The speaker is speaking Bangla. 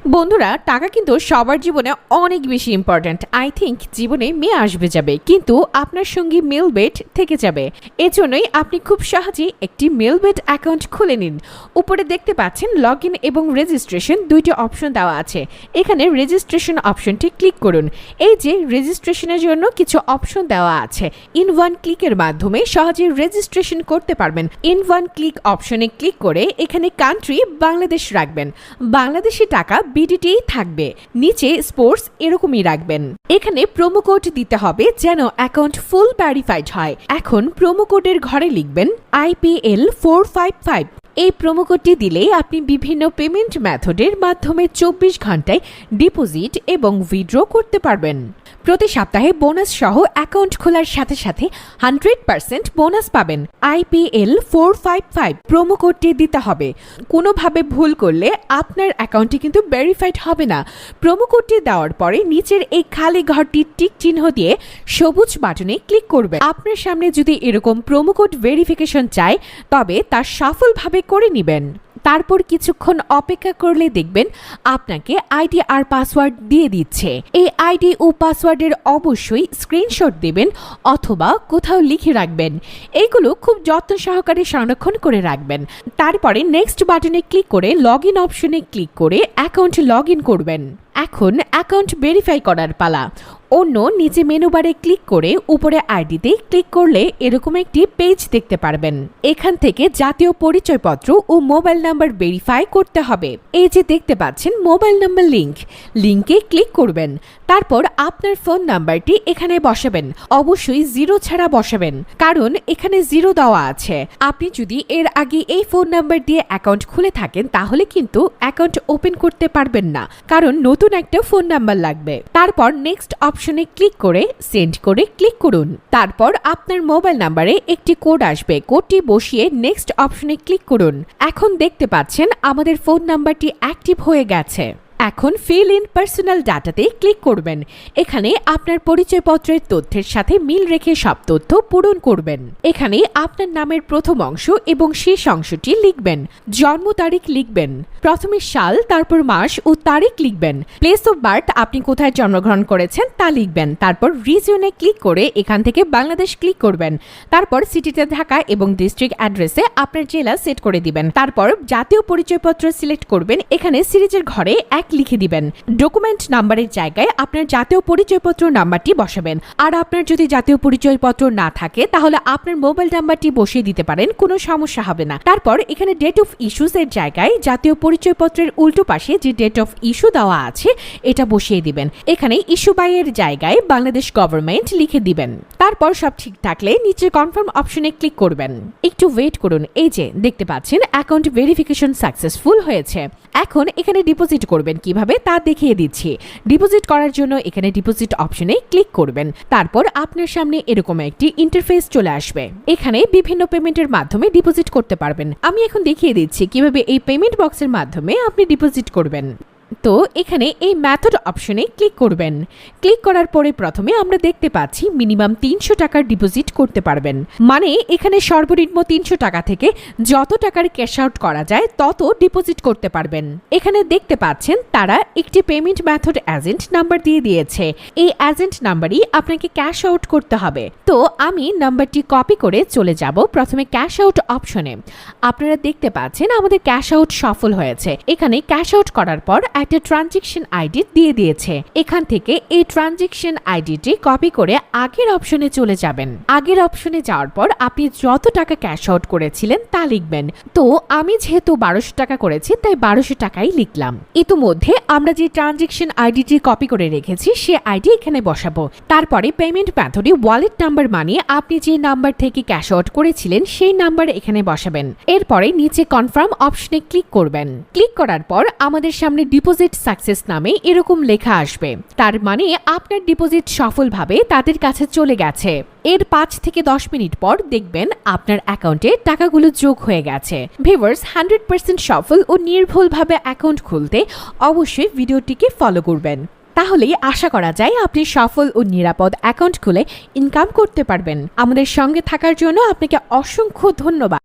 বন্ধুরা, টাকা কিন্তু সবার জীবনে অনেক বেশি ইম্পর্ট্যান্ট। আই থিঙ্ক জীবনে মেয়ে আসবে যাবে, কিন্তু আপনার সঙ্গে মেলবেট থেকে যাবে। এজন্যই আপনি খুব সহজেই একটি মেলবেট অ্যাকাউন্ট খুলে নিন। উপরে দেখতে পাচ্ছেন লগ ইন এবং রেজিস্ট্রেশন দুইটি অপশন দেওয়া আছে। এখানে রেজিস্ট্রেশন অপশনটি ক্লিক করুন। এই যে রেজিস্ট্রেশনের জন্য কিছু অপশন দেওয়া আছে, ইন ওয়ান ক্লিকের মাধ্যমে সহজে রেজিস্ট্রেশন করতে পারবেন। ইন ওয়ান ক্লিক অপশনে ক্লিক করে এখানে কান্ট্রি বাংলাদেশ রাখবেন। বাংলাদেশি টাকা বিডিটি থাকবে, নিচে স্পোর্টস এরকমই রাখবেন। এখানে প্রোমো কোড দিতে হবে যেন অ্যাকাউন্ট ফুল ভেরিফাইড হয়। এখন প্রোমো কোডের ঘরে লিখবেন IPL 455। এই প্রোমো কোডটি দিলেই আপনি বিভিন্ন পেমেন্ট মেথডের মাধ্যমে 24 ঘন্টায় ডিপোজিট এবং উইথড্র করতে পারবেন। প্রতি সপ্তাহে বোনাস সহ অ্যাকাউন্ট খোলার সাথে সাথে 100% বোনাস পাবেন। IPL 455 প্রোমো কোডটি দিতে হবে। কোনোভাবে ভুল করলে আপনার অ্যাকাউন্টটি কিন্তু ভেরিফাইড হবে না। প্রোমো কোডটি দেওয়ার পরে নিচের এই খালি ঘরটি টিক চিহ্ন দিয়ে সবুজ বাটনে ক্লিক করবেন। আপনার সামনে যদি এরকম প্রোমো কোড ভেরিফিকেশন চায় তবে তা সফলভাবে করে নেবেন। তারপর কিছুক্ষণ অপেক্ষা করলে দেখবেন আপনাকে আইডি আর পাসওয়ার্ড দিয়ে দিচ্ছে। এই আইডি ও পাসওয়ার্ডের অবশ্যই স্ক্রিনশট দেবেন অথবা কোথাও লিখে রাখবেন। এইগুলো খুব যত্ন সহকারে সংরক্ষণ করে রাখবেন। তারপরে নেক্সট বাটনে ক্লিক করে লগ ইন অপশনে ক্লিক করে অ্যাকাউন্ট লগ ইন করবেন। এখন অ্যাকাউন্ট ভেরিফাই করার পালা। অন্য নিচে মেনু বারে ক্লিক করে উপরে আইডিতে ক্লিক করলে এরকম একটি পেজ দেখতে পারবেন। এখান থেকে জাতীয় পরিচয়পত্র ও মোবাইল নাম্বার ভেরিফাই করতে হবে। এই যে দেখতে পাচ্ছেন মোবাইল নাম্বার লিংকে ক্লিক করবেন। তারপর আপনার ফোন নাম্বারটি এখানে বসাবেন। অবশ্যই 0 ছাড়া বসাবেন, কারণ এখানে 0 দেওয়া আছে। আপনি যদি এর আগে এই ফোন নাম্বার দিয়ে অ্যাকাউন্ট খুলে থাকেন তাহলে কিন্তু অ্যাকাউন্ট ওপেন করতে পারবেন না, কারণ নতুন একটা ফোন নাম্বার লাগবে। তারপর নেক্সট অপশনে ক্লিক করে সেন্ড করে ক্লিক করুন। তারপর আপনার মোবাইল নাম্বারে একটি কোড আসবে, কোডটি বসিয়ে নেক্সট অপশনে ক্লিক করুন। এখন দেখতে পাচ্ছেন আমাদের ফোন নাম্বারটি অ্যাক্টিভ হয়ে গেছে। এখন ফিল ইন পার্সোনাল ডাটাতে ক্লিক করবেন। এখানে আপনার পরিচয়পত্রের তথ্যের সাথে মিল রেখে সব তথ্য পূরণ করবেন। এখানে আপনার নামের প্রথম অংশ এবং শেষ অংশটি লিখবেন। জন্ম তারিখ লিখবেন, প্রথমে সাল তারপর মাস ও তারিখ লিখবেন। প্লেস অফ বার্থ আপনি কোথায় জন্মগ্রহণ করেছেন তা লিখবেন। তারপর রিজিয়নে ক্লিক করে এখান থেকে বাংলাদেশ ক্লিক করবেন। তারপর সিটিতে ঢাকা এবং ডিস্ট্রিক্ট অ্যাড্রেসে আপনার জেলা সেট করে দিবেন। তারপর জাতীয় পরিচয়পত্র সিলেক্ট করবেন। এখানে সিরিজের ঘরে লিখে দিবেন। ডকুমেন্ট নাম্বারের জায়গায় আপনার জাতীয় পরিচয়পত্র নাম্বারটি বসাবেন। আর আপনার যদি জাতীয় পরিচয়পত্র না থাকে তাহলে আপনার মোবাইল নাম্বারটি বসিয়ে দিতে পারেন, কোনো সমস্যা হবে না। তারপর এখানে ডেট অফ ইস্যুস এর জায়গায় জাতীয় পরিচয়পত্রের উল্টো পাশে যে ডেট অফ ইস্যু দেওয়া আছে এটা বসিয়ে দিবেন। এখানে ইস্যু বাই এর জায়গায় বাংলাদেশ গভর্নমেন্ট লিখে দিবেন। তারপর সব ঠিক থাকলে নিচে কনফার্ম অপশনে ক্লিক করবেন। একটু ওয়েট করুন। এই যে দেখতে পাচ্ছেন অ্যাকাউন্ট ভেরিফিকেশন সাকসেসফুল হয়েছে। এখন এখানে ডিপোজিট করবেন কিভাবে তা দেখিয়ে দিচ্ছি। ডিপোজিট করার জন্য এখানে ডিপোজিট অপশনে ক্লিক করবেন। তারপর আপনার সামনে এরকম একটি ইন্টারফেস চলে আসবে। এখানে বিভিন্ন পেমেন্টের মাধ্যমে ডিপোজিট করতে পারবেন। আমি এখন দেখিয়ে দিচ্ছি কিভাবে এই পেমেন্ট বক্সের মাধ্যমে আপনি ডিপোজিট করবেন। তো এখানে এই মেথড অপশনে ক্লিক করবেন। ক্লিক করার পরে প্রথমে আমরা দেখতে পাচ্ছি মিনিমাম 300 টাকার ডিপোজিট করতে পারবেন। মানে এখানে সর্বনিম্ন 300 টাকা থেকে যত টাকার ক্যাশ আউট করা যায় তত ডিপোজিট করতে পারবেন। এখানে দেখতে পাচ্ছেন তারা একটি পেমেন্ট মেথড এজেন্ট নাম্বার দিয়ে দিয়েছে। এই এজেন্ট নাম্বারই আপনাকে ক্যাশ আউট করতে হবে। তো আমি নাম্বারটি কপি করে চলে যাব প্রথমে ক্যাশ আউট অপশনে। আপনারা দেখতে পাচ্ছেন আমাদের ক্যাশ আউট সফল হয়েছে। এখানে ক্যাশ আউট করার পর একটা ট্রানজাকশন আইডি দিয়ে দিয়েছে। এখান থেকে এই ট্রানজাকশন আইডিটি কপি করে আগের অপশনে চলে যাবেন। আগের অপশনে যাওয়ার পর আপনি যত টাকা ক্যাশ আউট করেছিলেন তা লিখবেন। তো আমি যেহেতু 1200 টাকা করেছি তাই 1200 টাকাই লিখলাম। ইতিমধ্যে আমরা যে ট্রানজাকশন আইডিটি কপি করে রেখেছি সে আইডি এখানে বসাবো। তারপরে পেমেন্ট মেথডে ওয়ালেট নাম্বার মানিয়ে আপনি যে নাম্বার থেকে ক্যাশ আউট করেছিলেন সেই নাম্বার এখানে বসাবেন। এরপরে নিচে কনফার্ম অপশনে ক্লিক করবেন। ক্লিক করার পর আমাদের সামনে ডিপোজিট সাকসেস নামে এরকম লেখা আসবে। তার মানে আপনার ডিপোজিট সফলভাবে তাদের কাছে চলে গেছে। এর 5 থেকে 10 মিনিট পর দেখবেন আপনার অ্যাকাউন্টে টাকাগুলো যোগ হয়ে গেছে। ভিউয়ার্স, 100% সফল ও নির্ভুলভাবে অ্যাকাউন্ট খুলতে অবশ্যই ভিডিওটিকে ফলো করবেন। তাহলেই আশা করা যায় আপনি সফল ও নিরাপদ অ্যাকাউন্ট খুলে ইনকাম করতে পারবেন। আমাদের সঙ্গে থাকার জন্য আপনাকে অসংখ্য ধন্যবাদ।